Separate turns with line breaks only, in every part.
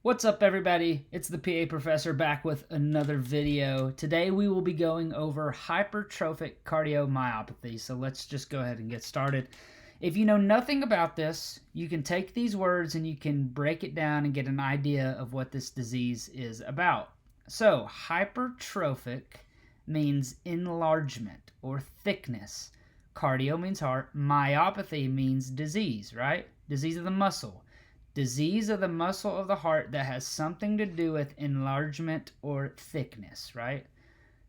What's up, everybody? It's the PA Professor back with another video. Today we will be going over hypertrophic cardiomyopathy. So let's just go ahead and get started. If you know nothing about this, you can take these words and you can break it down and get an idea of what this disease is about. So hypertrophic means enlargement or thickness. Cardio means heart. Myopathy means disease, right? Disease of the muscle. Disease of the muscle of the heart that has something to do with enlargement or thickness, right?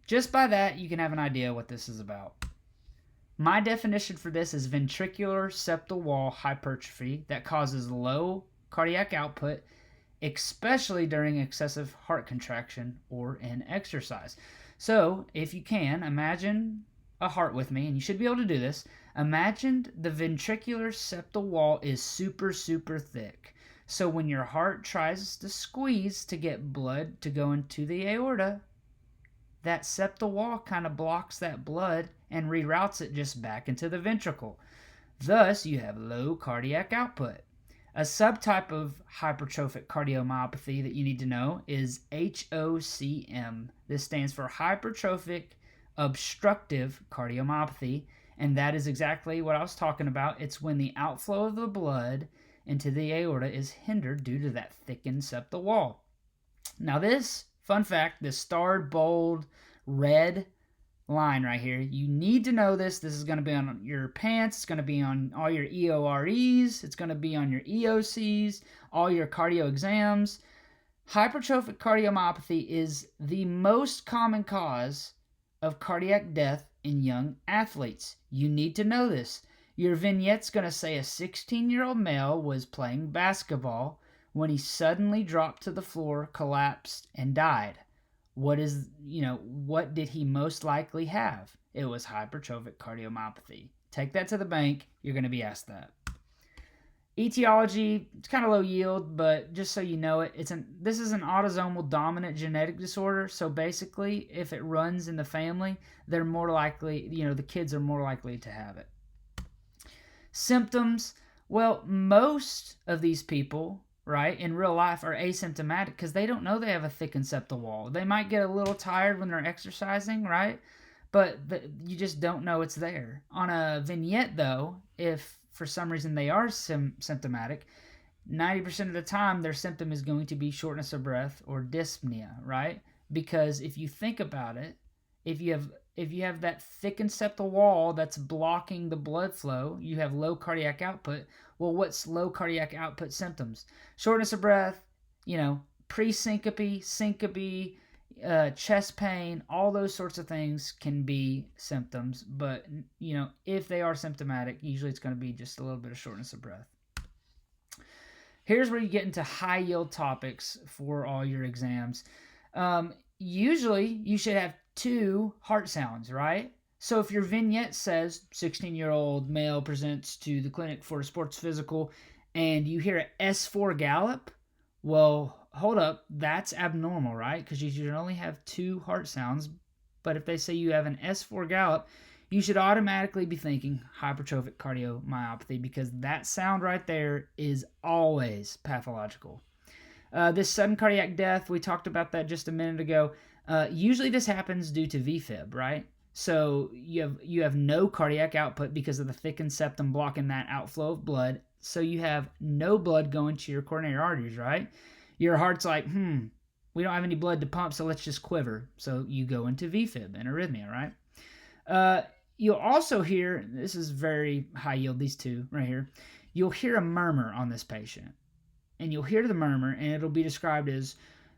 Just by that, you can have an idea what this is about. My definition for this is ventricular septal wall hypertrophy that causes low cardiac output, especially during excessive heart contraction or in exercise. So, if you can, imagine a heart with me, and you should be able to do this. Imagine the ventricular septal wall is super thick. So when your heart tries to squeeze to get blood to go into the aorta, that septal wall kind of blocks that blood and reroutes it just back into the ventricle. Thus, you have low cardiac output. A subtype of hypertrophic cardiomyopathy that you need to know is HOCM. This stands for hypertrophic obstructive cardiomyopathy, and that is exactly what I was talking about. It's when the outflow of the blood into the aorta is hindered due to that thickened septal wall. Now this, fun fact, this starred, bold, red line right here, you need to know this. This is going to be on your PANCE, it's going to be on all your EOREs, it's going to be on your EOCs, all your cardio exams. Hypertrophic cardiomyopathy is the most common cause of cardiac death in young athletes. You need to know this. Your vignette's going to say a 16-year-old male was playing basketball when he suddenly dropped to the floor, collapsed, and died. What did he most likely have? It was hypertrophic cardiomyopathy. Take that to the bank. You're going to be asked that. Etiology, it's kind of low yield, but just so you know it, this is an autosomal dominant genetic disorder. So basically, if it runs in the family, they're more likely, the kids are more likely to have it. Symptoms, well, most of these people, right, in real life are asymptomatic because they don't know they have a thickened septal wall. They might get a little tired when they're exercising, right? But you just don't know it's there. On a vignette, though, if for some reason they are symptomatic, 90% of the time their symptom is going to be shortness of breath or dyspnea, right? Because if you think about it, if you have that thickened septal wall that's blocking the blood flow, you have low cardiac output. Well, what's low cardiac output symptoms? Shortness of breath, pre-syncope, syncope, chest pain, all those sorts of things can be symptoms. But, if they are symptomatic, usually it's going to be just a little bit of shortness of breath. Here's where you get into high yield topics for all your exams. Usually you should have 2 heart sounds, right? So if your vignette says 16-year-old male presents to the clinic for a sports physical and you hear an S4 gallop, well, hold up, that's abnormal, right? Because you should only have 2 heart sounds. But if they say you have an S4 gallop, you should automatically be thinking hypertrophic cardiomyopathy because that sound right there is always pathological. This sudden cardiac death, we talked about that just a minute ago. Usually this happens due to VFib, right? So you have no cardiac output because of the thickened septum blocking that outflow of blood. So you have no blood going to your coronary arteries, right? Your heart's like, we don't have any blood to pump, so let's just quiver. So you go into VFib and arrhythmia, right? You'll also hear, this is very high yield, these 2 right here. You'll hear a murmur on this patient. And you'll hear the murmur, and it'll be described as,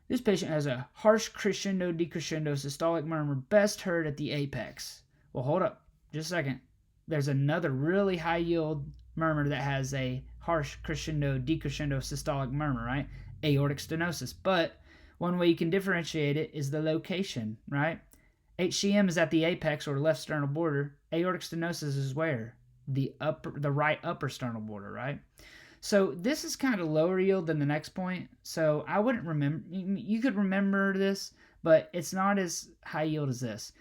this patient has a harsh crescendo decrescendo systolic murmur best heard at the apex. Well, hold up just a second. There's another really high yield murmur that has a harsh crescendo decrescendo systolic murmur, right? Aortic stenosis. But one way you can differentiate it is the location, right? HCM is at the apex or left sternal border. Aortic stenosis is where? The right upper sternal border, right? So this is kind of lower yield than the next point. So I wouldn't remember. You could remember this, but it's not as high yield as this.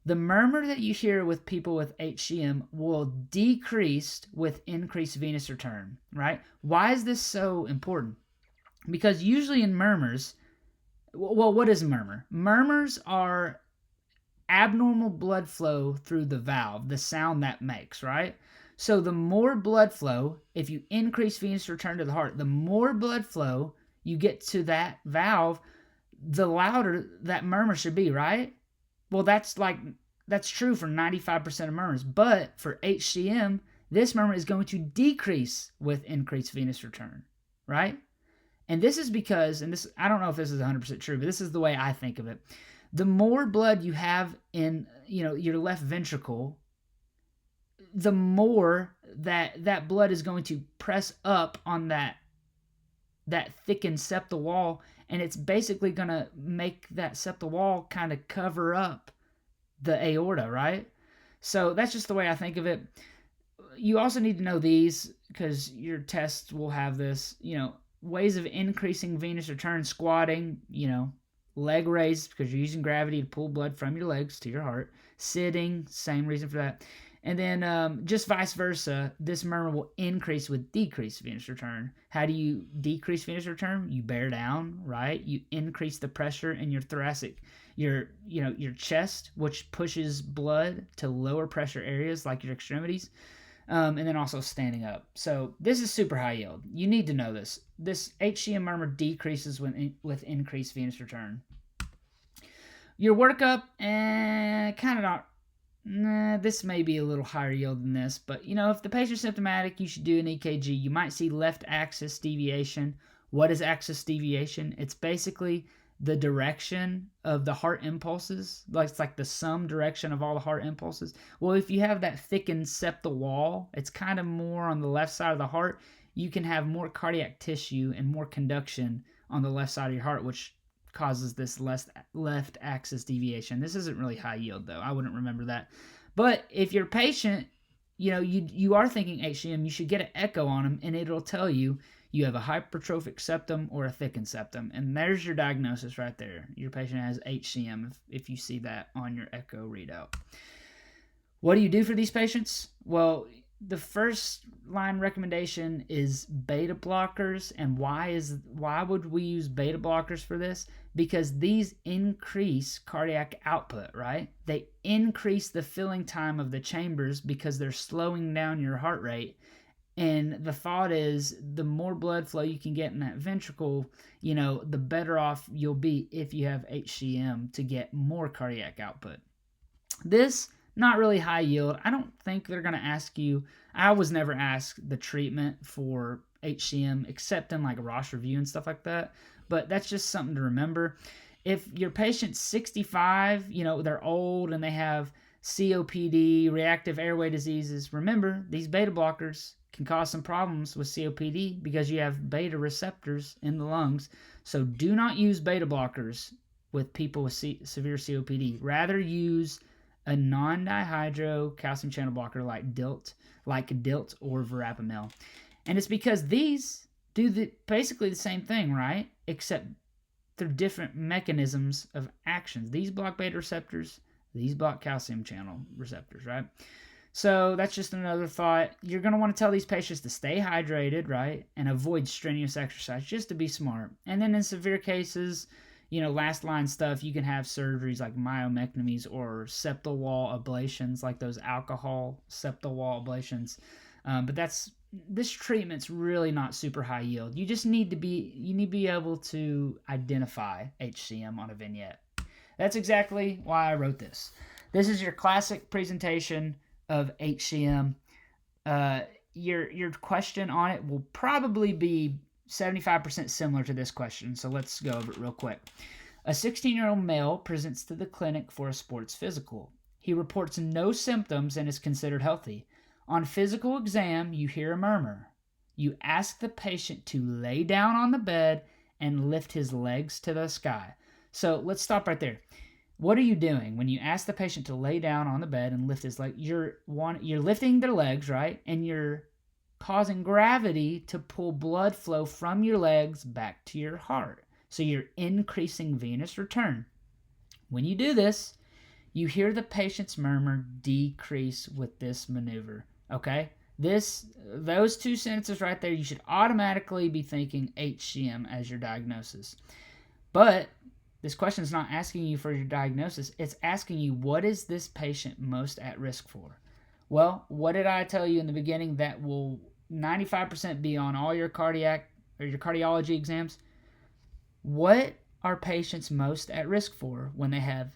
The murmur that you hear with people with HCM will decrease with increased venous return, right? Why is this so important? Because usually in murmurs, well, what is a murmur? Murmurs are abnormal blood flow through the valve, the sound that makes, right? So the more blood flow, if you increase venous return to the heart, the more blood flow you get to that valve, the louder that murmur should be, right? Well, that's true for 95% of murmurs, but for HCM, this murmur is going to decrease with increased venous return, right? And this is because, and this, I don't know if this is 100% true, but this is the way I think of it. The more blood you have in, your left ventricle, the more that blood is going to press up on that thickened septal wall, and it's basically going to make that septal wall kind of cover up the aorta, right? So that's just the way I think of it. You also need to know these because your tests will have this, ways of increasing venous return: squatting, leg raise because you're using gravity to pull blood from your legs to your heart, sitting, same reason for that. And then just vice versa, this murmur will increase with decreased venous return. How do you decrease venous return? You bear down, right? You increase the pressure in your thoracic, your chest, which pushes blood to lower pressure areas like your extremities. And then also standing up. So this is super high yield. You need to know this. This HCM murmur decreases with increased venous return. Your workup, kind of not. This may be a little higher yield than this, but if the patient's symptomatic, you should do an EKG. You might see left axis deviation. What is axis deviation? It's basically the direction of the heart impulses. It's like the sum direction of all the heart impulses. Well, if you have that thickened septal wall, it's kind of more on the left side of the heart. You can have more cardiac tissue and more conduction on the left side of your heart, which causes this left axis deviation. This isn't really high yield though. I wouldn't remember that. But if your patient, you are thinking HCM, you should get an echo on them, and it'll tell you have a hypertrophic septum or a thickened septum. And there's your diagnosis right there. Your patient has HCM if you see that on your echo readout. What do you do for these patients? Well, the first line recommendation is beta blockers. And why would we use beta blockers for this? Because these increase cardiac output, right? They increase the filling time of the chambers because they're slowing down your heart rate. And the thought is the more blood flow you can get in that ventricle, the better off you'll be if you have HCM to get more cardiac output. This, not really high yield. I don't think they're going to ask you. I was never asked the treatment for HCM except in like a Rosh review and stuff like that. But that's just something to remember. If your patient's 65, they're old and they have COPD, reactive airway diseases, remember these beta blockers can cause some problems with COPD because you have beta receptors in the lungs. So do not use beta blockers with people with severe COPD. Rather use a non-dihydro calcium channel blocker like DILT or verapamil. And it's because these do basically the same thing, right? Except through different mechanisms of actions. These block beta receptors, these block calcium channel receptors, right? So that's just another thought. You're going to want to tell these patients to stay hydrated, right? And avoid strenuous exercise just to be smart. And then in severe cases, last line stuff, you can have surgeries like myomectomies or septal wall ablations, like those alcohol septal wall ablations. But this treatment's really not super high yield. You just need to be able to identify HCM on a vignette. That's exactly why I wrote this. This is your classic presentation of HCM. Your question on it will probably be 75% similar to this question, so let's go over it real quick. A 16-year-old male presents to the clinic for a sports physical. He reports no symptoms and is considered healthy. On physical exam, you hear a murmur. You ask the patient to lay down on the bed and lift his legs to the sky. So let's stop right there. What are you doing when you ask the patient to lay down on the bed and lift his leg? You're lifting their legs, right? And you're causing gravity to pull blood flow from your legs back to your heart. So you're increasing venous return. When you do this, you hear the patient's murmur decrease with this maneuver, okay? Those two sentences right there, you should automatically be thinking HCM as your diagnosis. But this question is not asking you for your diagnosis. It's asking you, what is this patient most at risk for? Well, what did I tell you in the beginning? That will 95% be on all your cardiac or your cardiology exams. What are patients most at risk for when they have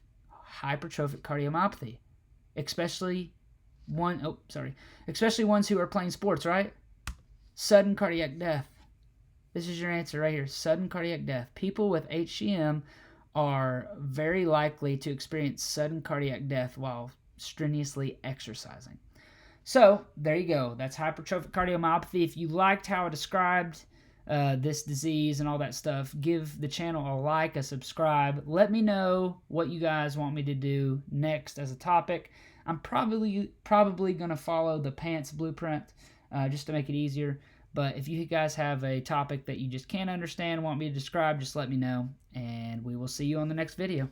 hypertrophic cardiomyopathy? Especially ones who are playing sports, right? Sudden cardiac death. This is your answer right here. Sudden cardiac death. People with HCM are very likely to experience sudden cardiac death while strenuously exercising. So there you go. That's hypertrophic cardiomyopathy. If you liked how I described this disease and all that stuff, give the channel a like, a subscribe. Let me know what you guys want me to do next as a topic. I'm probably going to follow the PANCE blueprint just to make it easier. But if you guys have a topic that you just can't understand, want me to describe, just let me know, and we will see you on the next video.